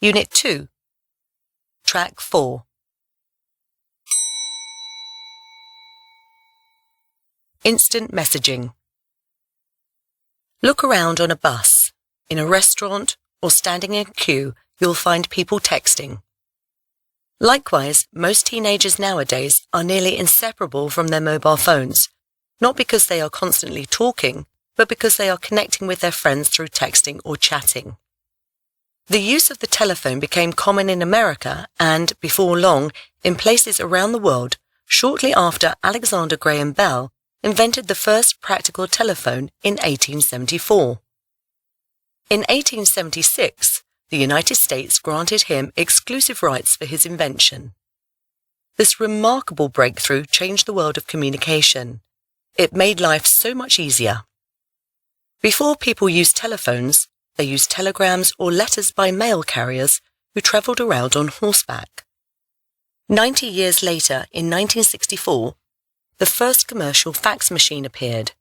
Unit 2. Track 4. Instant messaging. Look around on a bus, in a restaurant, or standing in a queue, you'll find people texting. Likewise, most teenagers nowadays are nearly inseparable from their mobile phones, not because they are constantly talking, but because they are connecting with their friends through texting or chatting. The use of the telephone became common in America and, before long, in places around the world, shortly after Alexander Graham Bell invented the first practical telephone in 1874. In 1876, the United States granted him exclusive rights for his invention. This remarkable breakthrough changed the world of communication. It made life so much easier. Before people used telephones, they used telegrams or letters by mail carriers who travelled around on horseback. 90 years later, in 1964, the first commercial fax machine appeared.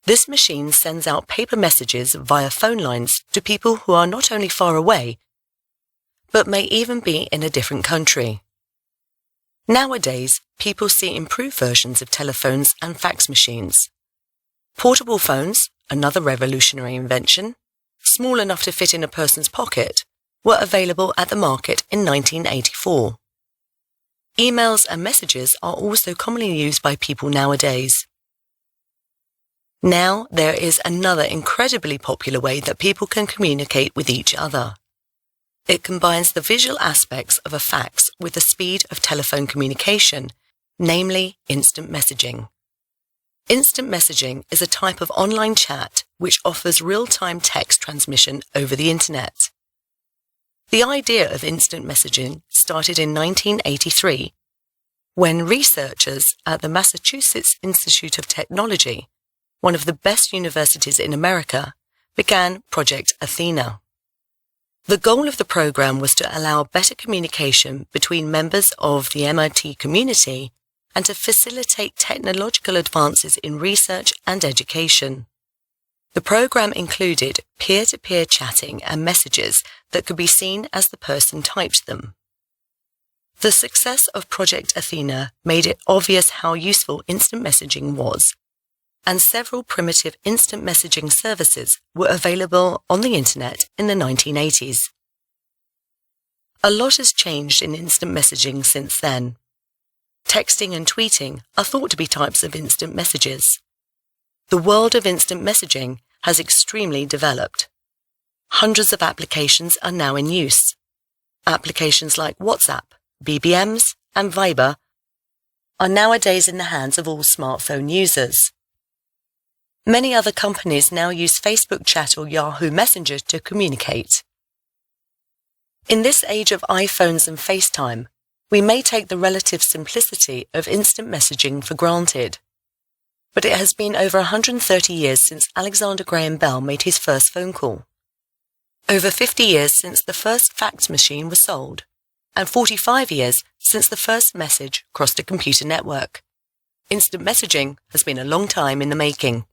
This machine sends out paper messages via phone lines to people who are not only far away, but may even be in a different country. Nowadays, people see improved versions of telephones and fax machines. Portable phones, another revolutionary invention, small enough to fit in a person's pocket, were available at the market in 1984. Emails and messages are also commonly used by people nowadays. Now there is another incredibly popular way that people can communicate with each other. It combines the visual aspects of a fax with the speed of telephone communication, namely instant messaging. Instant messaging is a type of online chat which offers real-time text transmission over the Internet. The idea of instant messaging started in 1983, when researchers at the Massachusetts Institute of Technology, one of the best universities in America, began Project Athena. The goal of the program was to allow better communication between members of the MIT community and to facilitate technological advances in research and education. The program included peer-to-peer chatting and messages that could be seen as the person typed them. The success of Project Athena made it obvious how useful instant messaging was, and several primitive instant messaging services were available on the Internet in the 1980s. A lot has changed in instant messaging since then. Texting and tweeting are thought to be types of instant messages. The world of instant messaging has extremely developed. Hundreds of applications are now in use. Applications like WhatsApp, BBMs, and Viber are nowadays in the hands of all smartphone users. Many other companies now use Facebook Chat or Yahoo Messenger to communicate. In this age of iPhones and FaceTime, we may take the relative simplicity of instant messaging for granted. But it has been over 130 years since Alexander Graham Bell made his first phone call. Over 50 years since the first fax machine was sold, and 45 years since the first message crossed a computer network. Instant messaging has been a long time in the making.